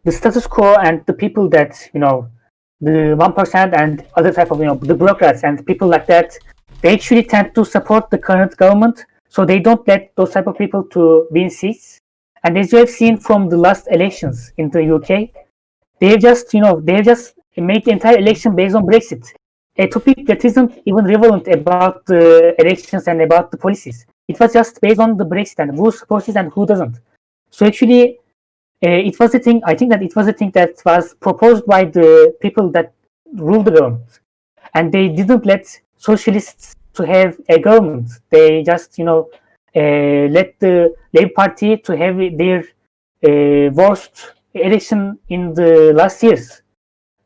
the status quo and the people that the 1% and other type of the bureaucrats and people like that, they actually tend to support the current government, so they don't let those type of people to win seats. And as you have seen from the last elections in the UK, they have just made the entire election based on Brexit, a topic that isn't even relevant about the elections and about the policies. It was just based on the Brexit and who supports it and who doesn't. So actually, it was a thing. I think that it was a thing that was proposed by the people that rule the government, and they didn't let socialists to have a government. They just let the Labour Party to have their worst election in the last years.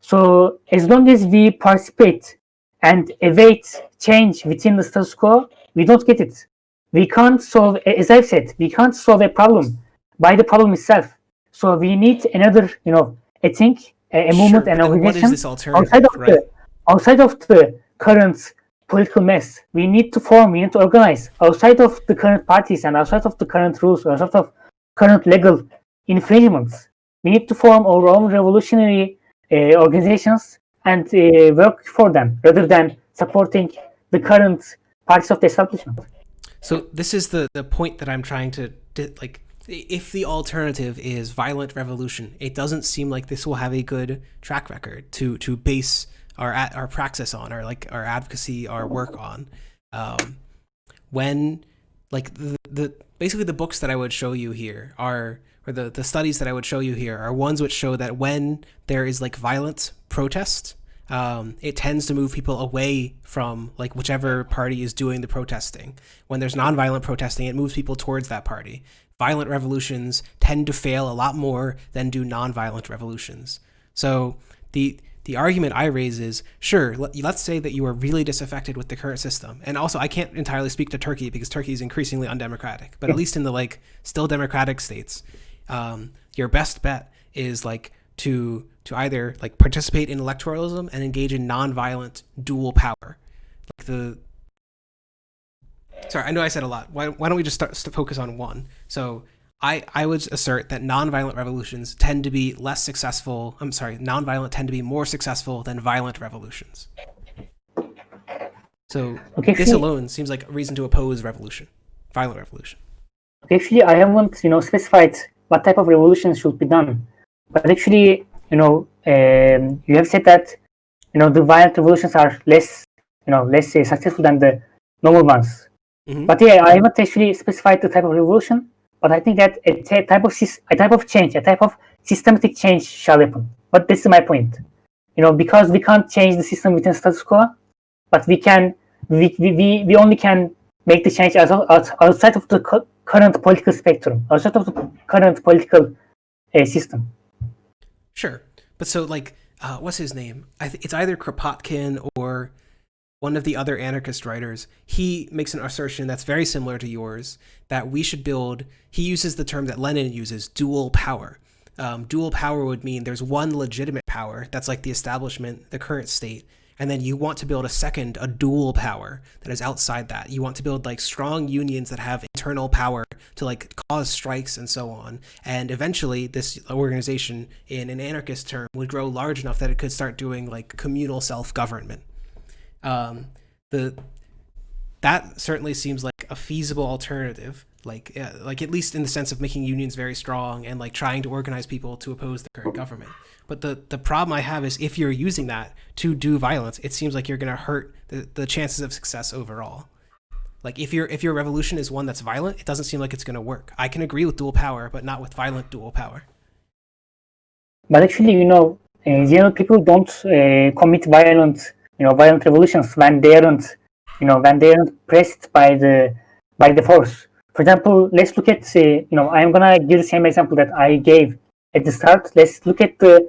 So as long as we participate and await change within the status quo, we don't get it. We can't solve, as I've said, we can't solve a problem by the problem itself. So we need another, I think, a Sure, movement and but then what is organization this outside alternative, of right? the current political mess. We need to form, we need to organize outside of the current parties and outside of the current rules, outside of current legal infringements. We need to form our own revolutionary organizations and work for them rather than supporting the current parties of the establishment. So this is the point that I'm trying to like. If the alternative is violent revolution, it doesn't seem like this will have a good track record to base our praxis on, or like our advocacy, our work on. When like the basically the books that I would show you here are, or the studies that I would show you here are ones which show that when there is like violent protest, it tends to move people away from like whichever party is doing the protesting. When there's nonviolent protesting, it moves people towards that party. Violent revolutions tend to fail a lot more than do nonviolent revolutions. So the argument I raise is, sure, let's say that you are really disaffected with the current system. And also, I can't entirely speak to Turkey because Turkey is increasingly undemocratic. But at least in the like still democratic states, your best bet is like to either like participate in electoralism and engage in nonviolent dual power. Like sorry, I know I said a lot. Why don't we just start to focus on one? So I would assert that nonviolent revolutions tend to be less successful. I'm sorry, nonviolent tend to be more successful than violent revolutions. So Okay, this alone seems like a reason to oppose revolution, violent revolution. actually, I haven't, specified what type of revolution should be done. But actually, you have said that, the violent revolutions are less, less successful than the normal ones. Mm-hmm. But yeah, I haven't actually specified the type of revolution. But I think that a type of change, a type of systematic change shall happen. But this is my point. Because we can't change the system within status quo, but we only can make the change outside of the current political spectrum, outside of the current political system. Sure, but so like, what's his name? It's either Kropotkin or one of the other anarchist writers. He makes an assertion that's very similar to yours, that we should build. He uses the term that Lenin uses, dual power. Dual power would mean there's one legitimate power that's like the establishment, the current state, and then you want to build a dual power that is outside that. You want to build like strong unions that have internal power to like cause strikes and so on. And eventually this organization, in an anarchist term, would grow large enough that it could start doing like communal self-government. That certainly seems like a feasible alternative, like at least in the sense of making unions very strong and like trying to organize people to oppose the current government. But the problem I have is if you're using that to do violence, it seems like you're going to hurt the chances of success overall. Like if your revolution is one that's violent, it doesn't seem like it's going to work. I can agree with dual power, but not with violent dual power. But actually, general people don't commit violent revolutions when they aren't, when they aren't pressed by the force. For example, let's look at, I'm gonna give the same example that I gave at the start. Let's look at the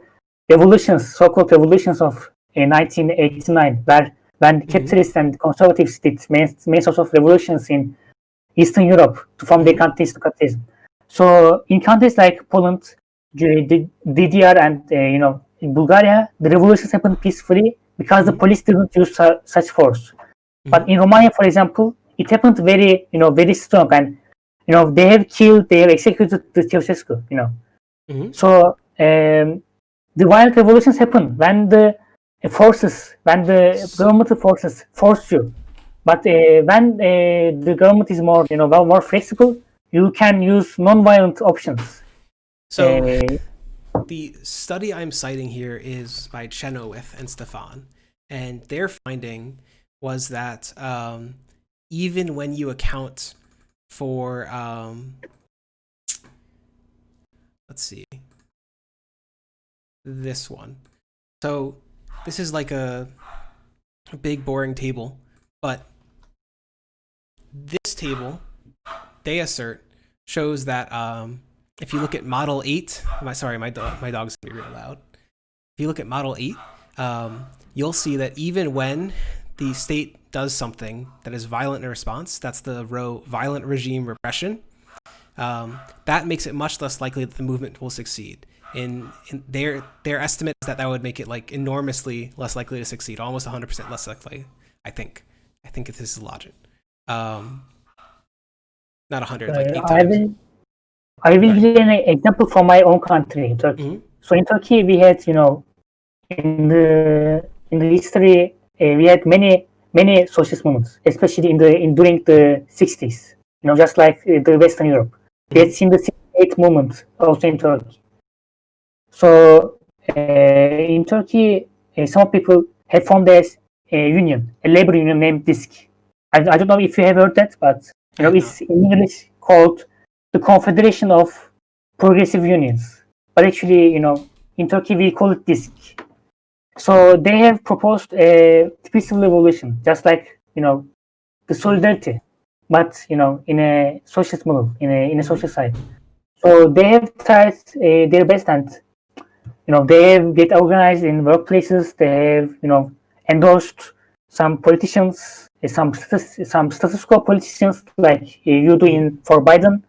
revolutions, so-called revolutions of 1989, where when capitalists and conservatives did main source of revolutions in Eastern Europe to form their countries to capitalism. So in countries like Poland, the DDR, and in Bulgaria, the revolutions happened peacefully because the police didn't use such force. But in Romania, for example, it happened very, very strong, and they have executed the Ceausescu. So the violent revolutions happen when the governmental forces force you. But when the government is more, more flexible, you can use non-violent options. So the study I'm citing here is by Chenoweth and Stefan, and their finding was that even when you account for let's see, this one. So this is like a big boring table, but this table, they assert, shows that if you look at Model 8, my dog's gonna be real loud. If you look at Model 8, you'll see that even when the state does something that is violent in response, that's the row violent regime repression, that makes it much less likely that the movement will succeed. In their estimate is that would make it like enormously less likely to succeed, almost 100% less likely. I think this is logic. Not 100, like 8 times. I will give an example from my own country, Turkey. Mm-hmm. So in Turkey, we had, in the history, we had many socialist movements, especially during the 60s. Just like the Western Europe. Mm-hmm. We had seen the 68 movement also in Turkey. So in Turkey, some people have formed a union, a labor union named DISK. I don't know if you have heard that, but it's in English called the Confederation of Progressive Unions. But actually, in Turkey we call it DISK. So they have proposed a peaceful revolution, just like the solidarity, but in a socialist model, in a social side. So they have tried their best, and they have get organized in workplaces. They have endorsed some politicians, some status quo politicians like you do for Biden.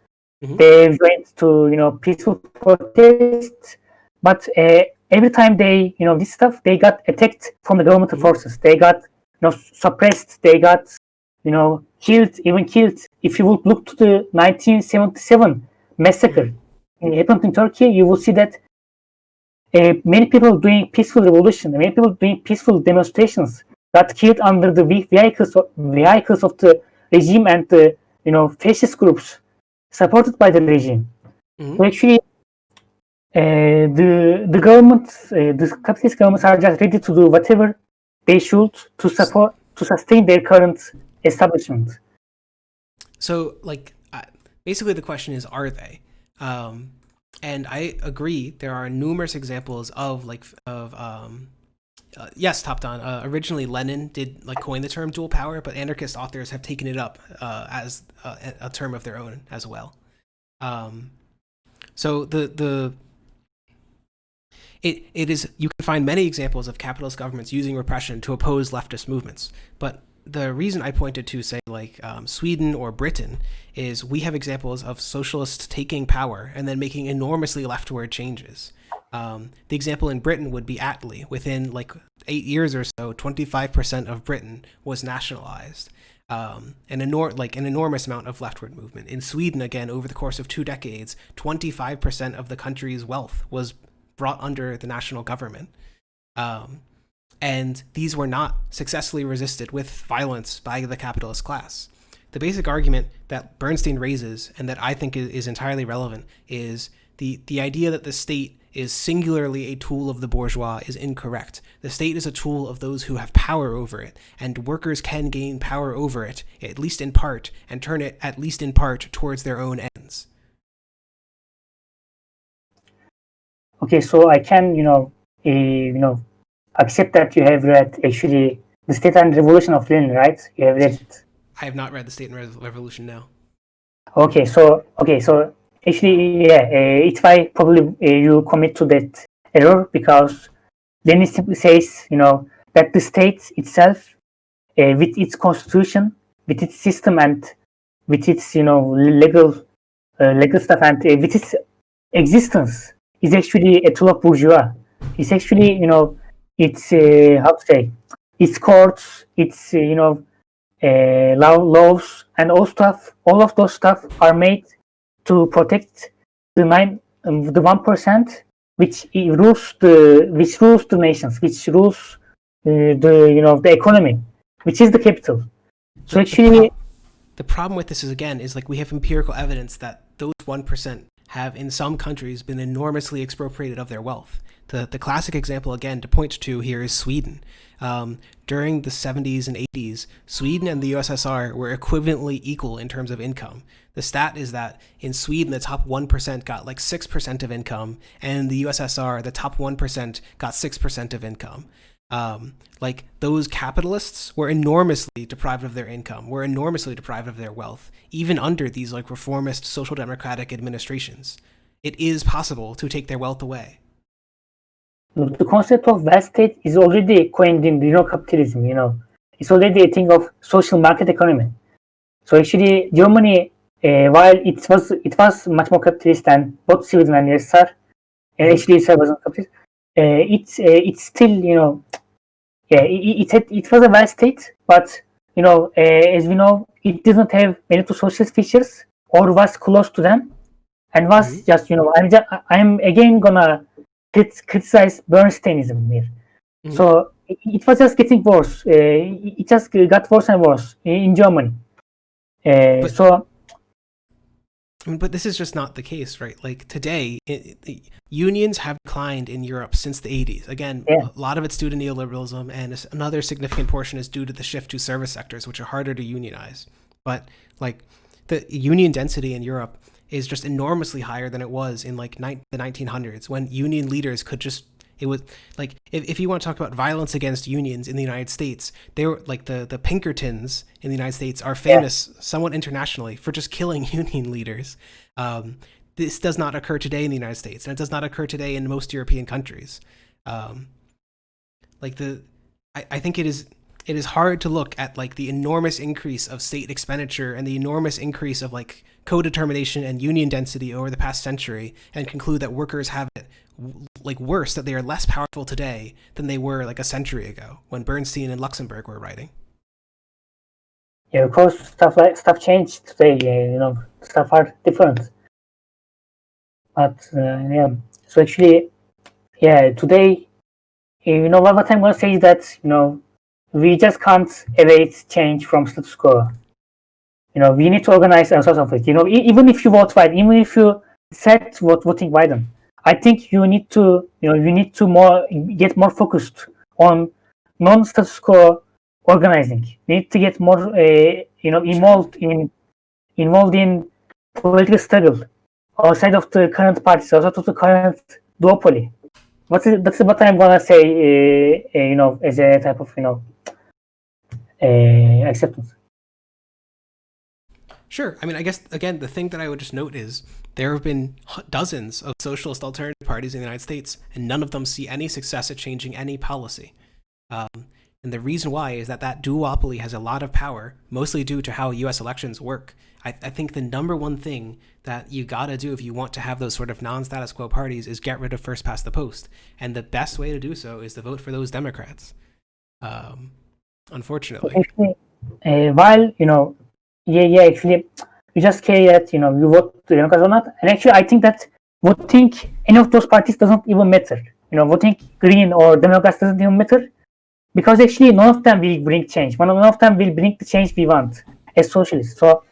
Mm-hmm. They went to peaceful protests, but every time they this stuff, they got attacked from the government mm-hmm. forces. They got suppressed. They got killed. If you would look to the 1977 massacre mm-hmm. happened in Turkey, you will see that many people doing peaceful revolution, many people doing peaceful demonstrations got killed under the vehicles of the regime and the fascist groups supported by the regime. Mm-hmm. So actually, the government, the capitalist governments are just ready to do whatever they should to sustain their current establishment. So, basically, the question is, are they? And I agree. There are numerous examples of yes, Top-Down. Originally, Lenin did coin the term dual power, but anarchist authors have taken it up as a term of their own as well. So it is, you can find many examples of capitalist governments using repression to oppose leftist movements, but the reason I pointed to, say, Sweden or Britain is we have examples of socialists taking power and then making enormously leftward changes. The example in Britain would be Attlee. Within 8 years or so, 25% of Britain was nationalized. An enormous amount of leftward movement. In Sweden, again, over the course of 2 decades, 25% of the country's wealth was brought under the national government. And these were not successfully resisted with violence by the capitalist class. The basic argument that Bernstein raises, and that I think is entirely relevant, is the idea that the state is singularly a tool of the bourgeois is incorrect. The state is a tool of those who have power over it, and workers can gain power over it, at least in part, and turn it, at least in part, towards their own ends. Okay, so I can, accept that you have read actually The State and Revolution of Lenin, right? You have read it. I have not read The State and Revolution, no. Okay, so actually, yeah, it's why probably you commit to that error, because Lenin simply says, that the state itself, with its constitution, with its system, and with its, legal stuff, and with its existence, is actually a tool of bourgeois. It's actually, it's how to say, its courts, its laws, and all of those stuff are made to protect the 1%, which rules the nations, which rules the economy, which is the capital. So actually, the problem with this is we have empirical evidence that those 1% have in some countries been enormously expropriated of their wealth. The classic example, again, to point to here is Sweden. During the 70s and 80s, Sweden and the USSR were equivalently equal in terms of income. The stat is that in Sweden, the top 1% got 6% of income, and in the USSR, the top 1% got 6% of income. Those capitalists were enormously deprived of their income, were enormously deprived of their wealth, even under these reformist social democratic administrations. It is possible to take their wealth away. The concept of wealth state is already coined in capitalism. It's already a thing of social market economy. So actually, Germany, while it was much more capitalist than both Sweden and USSR, and actually USSR wasn't capitalist. It's still, yeah, it was a vast state, but as we know, it didn't have many to socialist features or was close to them, and was just I'm again gonna criticize Bernsteinism here. So it was just getting worse. It just got worse and worse in Germany. But this is just not the case, right? Like today, unions have declined in Europe since the 80s. Again, a lot of it's due to neoliberalism, and another significant portion is due to the shift to service sectors, which are harder to unionize. But like the union density in Europe is just enormously higher than it was in like the 1900s, when union leaders could just, it was like, if you want to talk about violence against unions in the United States, they were like the Pinkertons in the United States are famous somewhat internationally for just killing union leaders. This does not occur today in the United States, and it does not occur today in most European countries. I think it is hard to look at like the enormous increase of state expenditure and the enormous increase of like co-determination and union density over the past century and conclude that workers have it like worse, that they are less powerful today than they were like a century ago when Bernstein and Luxemburg were writing. Yeah, of course, stuff changed today. Stuff are different. But so actually, today, what I'm gonna say is that we just can't await change from status quo. We need to organize ourselves of it. Even if you vote Biden, even if you set voting Biden, I think you need to get more focused on non-status quo organizing. You need to get more involved in political struggle outside of the current parties, outside of the current duopoly. That's what I'm gonna say. As a type of acceptance. Sure. I mean, I guess, again, the thing that I would just note is there have been dozens of socialist alternative parties in the United States, and none of them see any success at changing any policy. And the reason why is that duopoly has a lot of power, mostly due to how U.S. elections work. I think the number one thing that you gotta do if you want to have those sort of non-status quo parties is get rid of first past the post. And the best way to do so is to vote for those Democrats. Unfortunately. While, actually, you just care that, you vote to Democrats or not. And actually, I think that voting any of those parties doesn't even matter. Voting Green or Democrats doesn't even matter. Because actually, none of them will bring change. None of them will bring the change we want as socialists. So,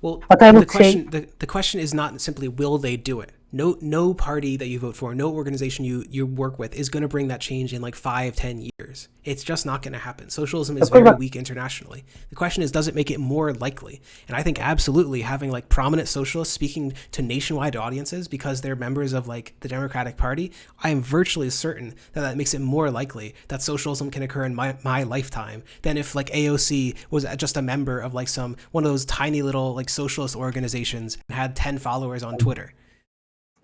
what I would say, the question is not simply will they do it. No party that you vote for, no organization you work with is going to bring that change in like 5-10 years. It's just not going to happen. Socialism is very weak internationally. The question is, does it make it more likely? And I think absolutely having like prominent socialists speaking to nationwide audiences because they're members of like the Democratic Party, I am virtually certain that makes it more likely that socialism can occur in my lifetime than if like AOC was just a member of like one of those tiny little like socialist organizations and had 10 followers on Twitter.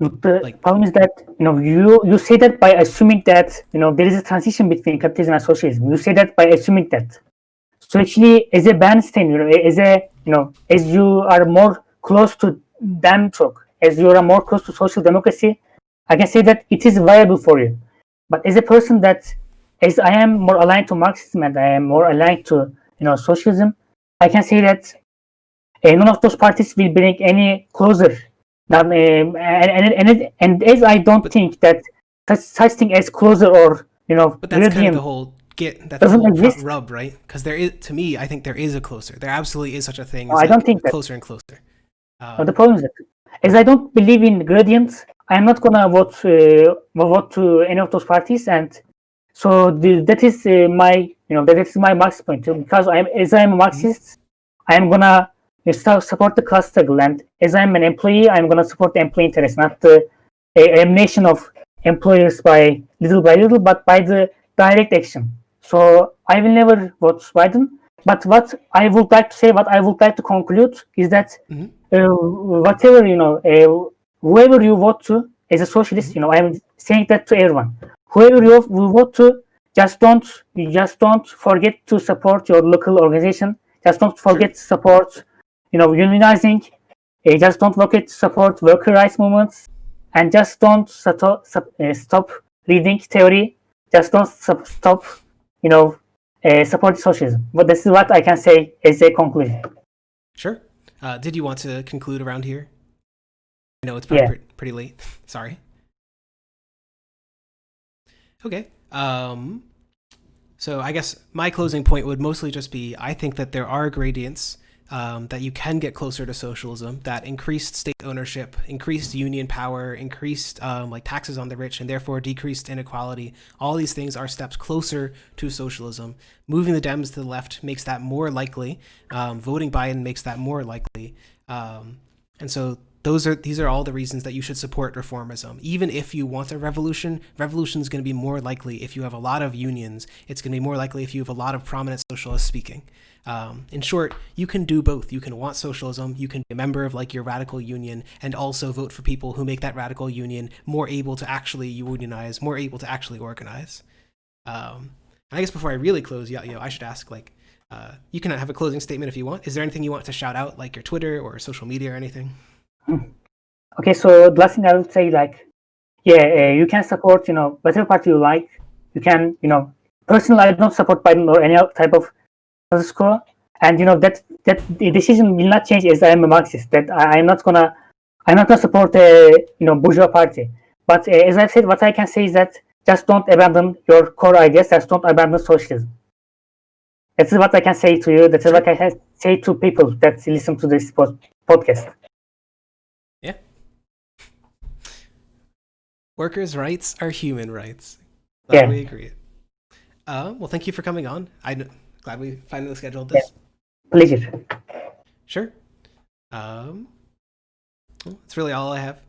The problem is that you say that by assuming that there is a transition between capitalism and socialism. You say that by assuming that. So actually, as a Bernstein, as you are more close to them talk, as you are more close to social democracy, I can say that it is viable for you. But as a person as I am more aligned to Marxism and I am more aligned to socialism, I can say that none of those parties will bring any closer. And as I don't think that such thing as closer or but that's kind of the whole rub, right? Because there is, to me, I think there is a closer. There absolutely is such a thing. I don't think closer and closer. The problem is that as I don't believe in gradients, I'm not gonna vote to any of those parties, and so that is my Marxist point too. Because I'm a Marxist, I'm gonna support the class struggle, and as I'm an employee, I'm going to support the employee interest, not the elimination of employers by little, but by the direct action. So I will never vote Biden. But what I would like to say, what I would like to conclude is that whatever whoever you vote to as a socialist, I'm saying that to everyone. Whoever you vote to, you just don't forget to support your local organization. Just don't forget to support, unionizing. Just don't forget to support worker rights movements, and just don't stop reading theory. Just don't stop, support socialism. But this is what I can say as a conclusion. Sure. Did you want to conclude around here? I know it's Yeah. probably pretty late. Sorry. Okay. So I guess my closing point would mostly just be, I think that there are gradients that you can get closer to socialism, that increased state ownership, increased union power, increased like taxes on the rich, and therefore decreased inequality. All these things are steps closer to socialism. Moving the Dems to the left makes that more likely. Voting Biden makes that more likely. And so these are all the reasons that you should support reformism. Even if you want a revolution is going to be more likely if you have a lot of unions. It's going to be more likely if you have a lot of prominent socialists speaking. In short, you can do both. You can want socialism, you can be a member of like your radical union, and also vote for people who make that radical union more able to actually unionize, more able to actually organize. I guess before I really close, I should ask, like, you can have a closing statement if you want. Is there anything you want to shout out, like your Twitter or social media or anything? Okay, so the last thing I would say, like, you can support, whatever party you like. You can, personally, I don't support Biden or any type of status quo, and that the decision will not change as I am a Marxist. That I'm not gonna support a bourgeois party. But as I said, what I can say is that just don't abandon your core ideas. Just don't abandon socialism. That is what I can say to you. That is what I can say to people that listen to this podcast. Yeah. Workers' rights are human rights. Glad we agree. Well, thank you for coming on. I'm glad we finally scheduled this. Pleasure. Sure. Well, that's really all I have.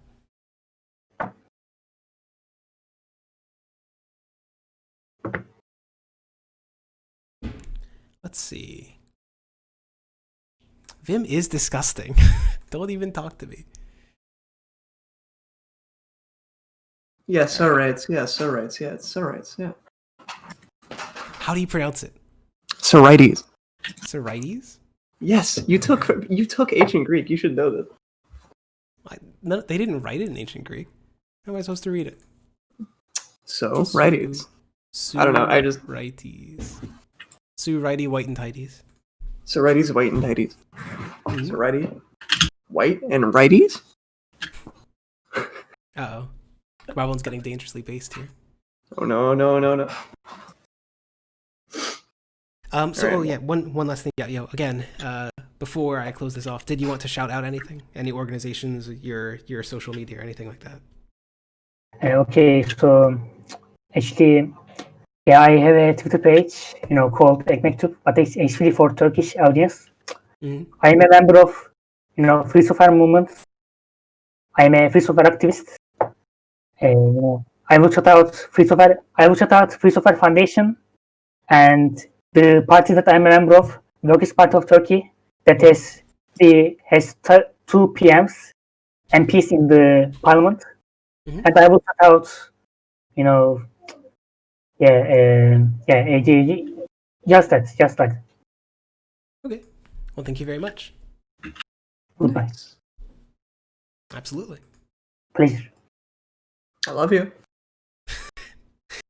Let's see. Vim is disgusting. Don't even talk to me. Yes, all right. Yes, all right. Yeah, it's all right. Yeah. How do you pronounce it? Sorites. Sorites? Yes, you took ancient Greek. You should know that. No, they didn't write it in ancient Greek. How am I supposed to read it? So, righties. I don't know. I just righties. Righty, white and tighties. Sorites, white and tighties. Sorites, white and righties. Uh-oh. Robin's getting dangerously based here. Oh no. One last thing. Again, before I close this off, did you want to shout out anything? Any organizations, your social media or anything like that? Okay, so actually, I have a Twitter page, called Ekmektub, but it's actually for Turkish audience. Mm-hmm. I'm a member of, Free Software movement. I'm a free software activist. I will shout out Free Software Foundation, and the party that I'm a member of, Workers' Party of Turkey, that has 2 PMs, MPs in the parliament, and I will shout out, just that. Okay. Well, thank you very much. Goodbye. Nice. Absolutely. Pleasure. I love you.